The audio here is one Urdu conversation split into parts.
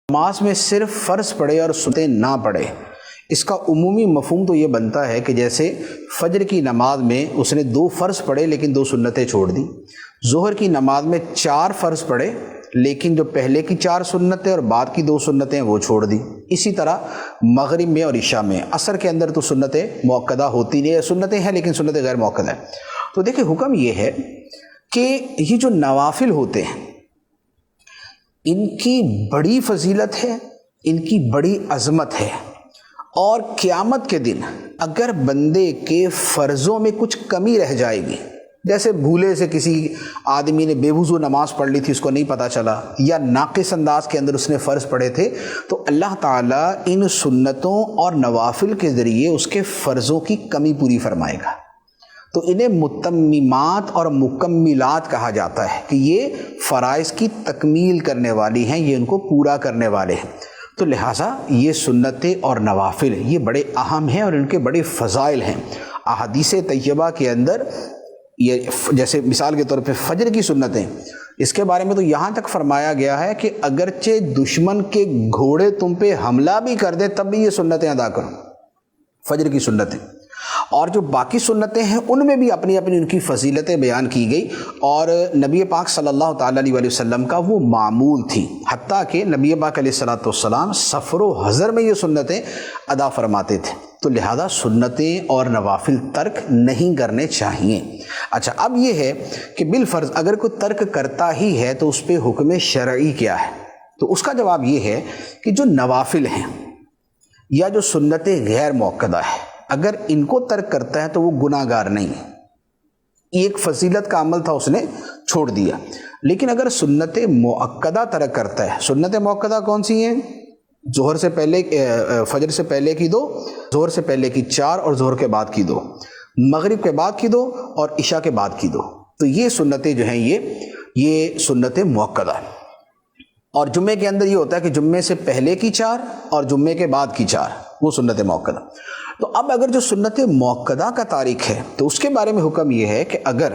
نماز میں صرف فرض پڑھے اور سنتیں نہ پڑھے، اس کا عمومی مفہوم تو یہ بنتا ہے کہ جیسے فجر کی نماز میں اس نے 2 فرض پڑھے لیکن 2 سنتیں چھوڑ دی، ظہر کی نماز میں 4 فرض پڑھے لیکن جو پہلے کی 4 سنتیں اور بعد کی 2 سنتیں وہ چھوڑ دی۔ اسی طرح مغرب میں اور عشاء میں، عصر کے اندر تو سنتیں مؤکدہ ہوتی نہیں، سنتیں ہیں لیکن سنتیں غیر مؤکدہ ہیں۔ تو دیکھیں حکم یہ ہے کہ یہ جو نوافل ہوتے ہیں ان کی بڑی فضیلت ہے، ان کی بڑی عظمت ہے، اور قیامت کے دن اگر بندے کے فرضوں میں کچھ کمی رہ جائے گی، جیسے بھولے سے کسی آدمی نے بے وضو نماز پڑھ لی تھی، اس کو نہیں پتہ چلا، یا ناقص انداز کے اندر اس نے فرض پڑھے تھے، تو اللہ تعالیٰ ان سنتوں اور نوافل کے ذریعے اس کے فرضوں کی کمی پوری فرمائے گا۔ تو انہیں متممات اور مکملات کہا جاتا ہے کہ یہ فرائض کی تکمیل کرنے والی ہیں، یہ ان کو پورا کرنے والے ہیں۔ تو لہٰذا یہ سنتیں اور نوافل یہ بڑے اہم ہیں اور ان کے بڑے فضائل ہیں۔ احادیث طیبہ کے اندر یہ جیسے مثال کے طور پہ فجر کی سنتیں، اس کے بارے میں تو یہاں تک فرمایا گیا ہے کہ اگرچہ دشمن کے گھوڑے تم پہ حملہ بھی کر دے تب بھی یہ سنتیں ادا کرو، فجر کی سنتیں۔ اور جو باقی سنتیں ہیں ان میں بھی اپنی اپنی ان کی فضیلتیں بیان کی گئی، اور نبی پاک صلی اللہ تعالیٰ علیہ وسلم کا وہ معمول تھی، حتیٰ کہ نبی پاک علیہ السلام سفر و حضر میں یہ سنتیں ادا فرماتے تھے۔ تو لہذا سنتیں اور نوافل ترک نہیں کرنے چاہیے۔ اچھا، اب یہ ہے کہ بالفرض اگر کوئی ترک کرتا ہی ہے تو اس پہ حکم شرعی کیا ہے؟ تو اس کا جواب یہ ہے کہ جو نوافل ہیں یا جو سنتیں غیر مؤکدہ ہیں، اگر ان کو ترک کرتا ہے تو وہ گناہ گار نہیں ہے، ایک فضیلت کا عمل تھا اس نے چھوڑ دیا۔ لیکن اگر سنت مؤکدہ ترک کرتا ہے، سنت مؤکدہ کون سی ہیں؟ ظہر سے پہلے، فجر سے پہلے کی 2، ظہر سے پہلے کی 4 اور ظہر کے بعد کی 2، مغرب کے بعد کی 2 اور عشاء کے بعد کی 2۔ تو یہ سنتیں جو ہیں یہ سنت مؤکدہ ہیں۔ اور جمعے کے اندر یہ ہوتا ہے کہ جمعے سے پہلے کی 4 اور جمعے کے بعد کی 4، وہ سنت مؤکدہ۔ تو اب اگر جو سنت مؤکدہ کا تاریخ ہے تو اس کے بارے میں حکم یہ ہے کہ اگر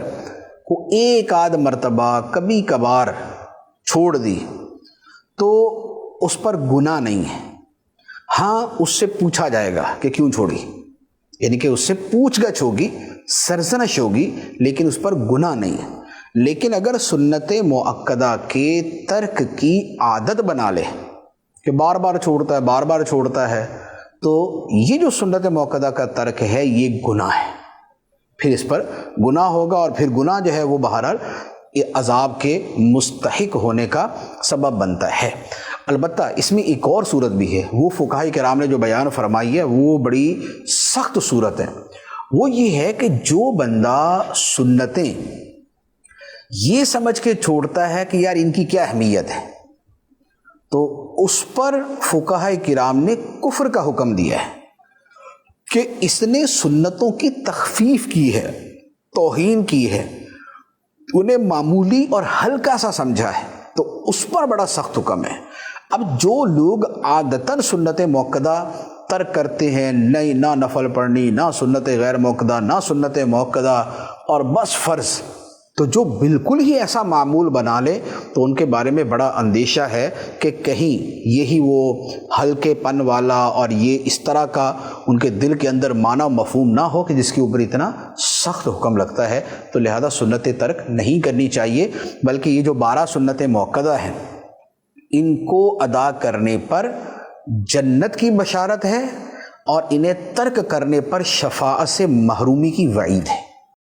کو ایک آدھ مرتبہ کبھی کبھار چھوڑ دی تو اس پر گناہ نہیں ہے۔ ہاں، اس سے پوچھا جائے گا کہ کیوں چھوڑی، یعنی کہ اس سے پوچھ گچھ ہوگی، سرزنش ہوگی، لیکن اس پر گناہ نہیں ہے۔ لیکن اگر سنت مؤکدہ کے ترک کی عادت بنا لے کہ بار بار چھوڑتا ہے، بار بار چھوڑتا ہے، تو یہ جو سنت مؤکدہ کا ترک ہے یہ گناہ ہے، پھر اس پر گناہ ہوگا، اور پھر گناہ جو ہے وہ بہرحال عذاب کے مستحق ہونے کا سبب بنتا ہے۔ البتہ اس میں ایک اور صورت بھی ہے، وہ فقہاء کرام نے جو بیان فرمائی ہے وہ بڑی سخت صورت ہے۔ وہ یہ ہے کہ جو بندہ سنتیں یہ سمجھ کے چھوڑتا ہے کہ یار ان کی کیا اہمیت ہے، تو اس پر فقہاء کرام نے کفر کا حکم دیا ہے کہ اس نے سنتوں کی تخفیف کی ہے، توہین کی ہے، انہیں معمولی اور ہلکا سا سمجھا ہے، تو اس پر بڑا سخت حکم ہے۔ اب جو لوگ عادتاً سنت مؤکدہ ترک کرتے ہیں، نہ نفل پڑھنی، نہ سنت غیر مؤکدہ، نہ سنت مؤکدہ، اور بس فرض، تو جو بالکل ہی ایسا معمول بنا لے تو ان کے بارے میں بڑا اندیشہ ہے کہ کہیں یہی وہ ہلکے پن والا اور یہ اس طرح کا ان کے دل کے اندر معنی و مفہوم نہ ہو کہ جس کے اوپر اتنا سخت حکم لگتا ہے۔ تو لہذا سنت ترک نہیں کرنی چاہیے، بلکہ یہ جو 12 سنتیں مؤکدہ ہیں ان کو ادا کرنے پر جنت کی بشارت ہے، اور انہیں ترک کرنے پر شفاعت سے محرومی کی وعید ہے۔